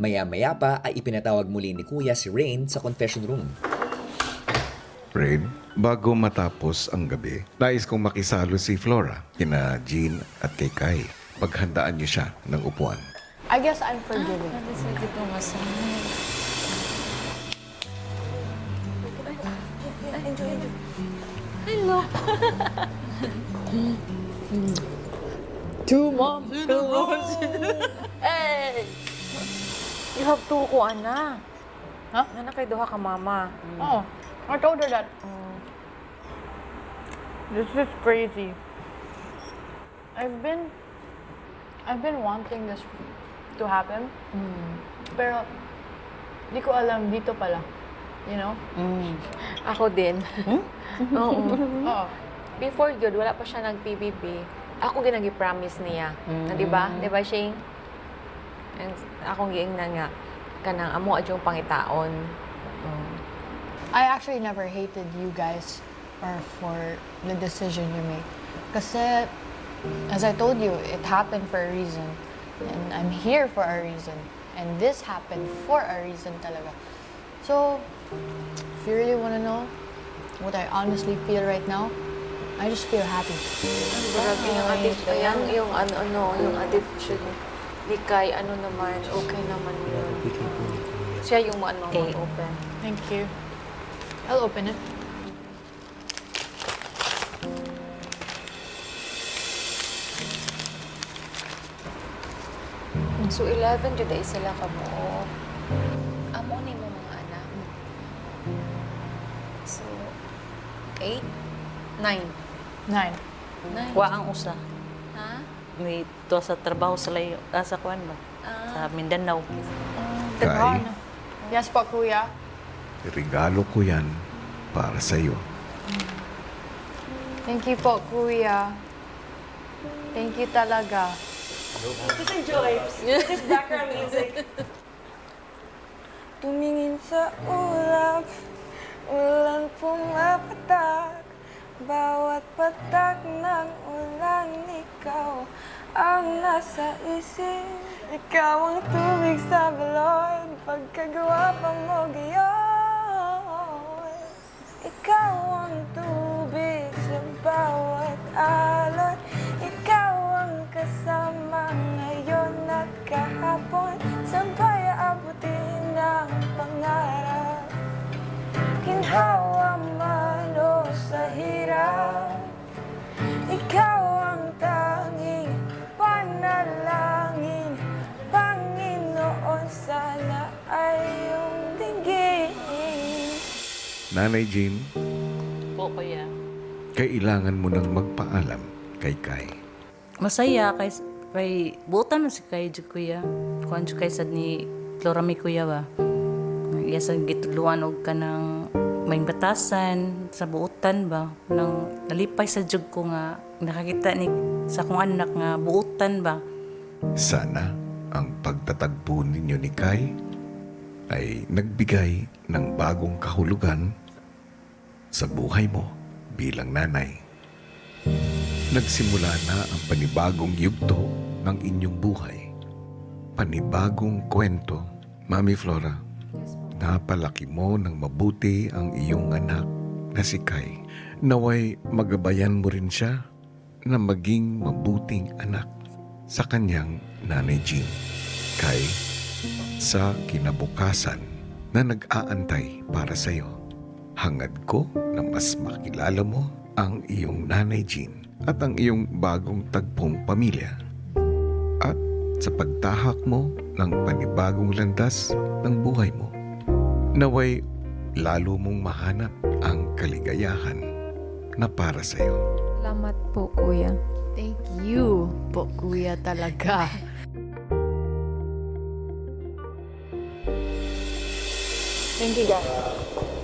Maya-maya pa ay ipinatawag muli ni Kuya si Rain sa confession room. Rain, bago matapos ang gabi, nais kong makisalo si Flora, kina Jean at kay Kai. Paghandaan niyo siya ng upuan. I guess I'm forgiving. Hello. Two moms in a row. Hey! You have two ko, ana. Huh? Ana kay duha ka mama. Oh, I told her that. This is crazy. I've been wanting this to happen. Pero di ko alam dito pala. You know? Ako din. Oo. Oo. Before good, wala pa siya nag-PBB. Ako ginagi-promise niya. Na, di ba? Di ba, Shane? And akong giingnan nga, kanang amo adyong pangitaon. I actually never hated you guys or for the decision you made. Kasi, as I told you, it happened for a reason. And I'm here for a reason. And this happened for a reason talaga. So, if you really want to know what I honestly feel right now, I just feel happy. Grabe yung attitude. Yung yung attitude ni Kai, ano naman, okay naman yun. Siya yung open. Thank you. I'll open it. So, 11 jud ay sila ka mo. Amo ni mo mga anak. So, 8? 9? 9. 9? Wa ang usa. Ha? May to sa trabaho sa layo, sa kuan ba? Sa Mindanao. Kai, Yes po, kuya. regalo ko yan para sa iyo. Thank you po, kuya. Thank you talaga. Tumingin sa ulap, ulan pumapatak. Bawat patak ng ulan, ikaw ang nasa isip. Ikaw ang tubig sa balon, pagkagawa pa mo gayon. Ikaw ang tubig sa bawat alon. Ikaw ang kasama ngayon at kahapon. Sabay abutin ang pangarap. Ginhawa man o sa hirap. Ikaw ang tanging panalangin. Panginoon, sana ay iyong dinggin. Nanay Jean, Po kuya. kailangan mo nang magpaalam kay Kai. Masaya kay butan man si kay jud kuya. Kuan jud kay sad ni Flora mi kuya ba. Iya sa gituluan og kanang may batasan sa buutan ba nang nalipay sa jud ko nga nakakita ni sa akong anak nga buutan ba. Sana ang pagtatagpo ninyo ni Kai ay nagbigay ng bagong kahulugan sa buhay mo bilang nanay. Nagsimula na ang panibagong yugto ng inyong buhay. Panibagong kwento, Mami Flora. Napalaki mo ng mabuti ang iyong anak na si Kai. Naway magabayan mo rin siya na maging mabuting anak sa kanyang nanay Jean. Kai, sa kinabukasan na nag-aantay para sa iyo, hangad ko na mas makilala mo ang iyong nanay Jean at ang iyong bagong tagpong pamilya. At sa pagtahak mo ng panibagong landas ng buhay mo, naway lalo mong mahanap ang kaligayahan na para sa iyo. Salamat po, kuya. Thank you po, kuya talaga. Thank you, guys.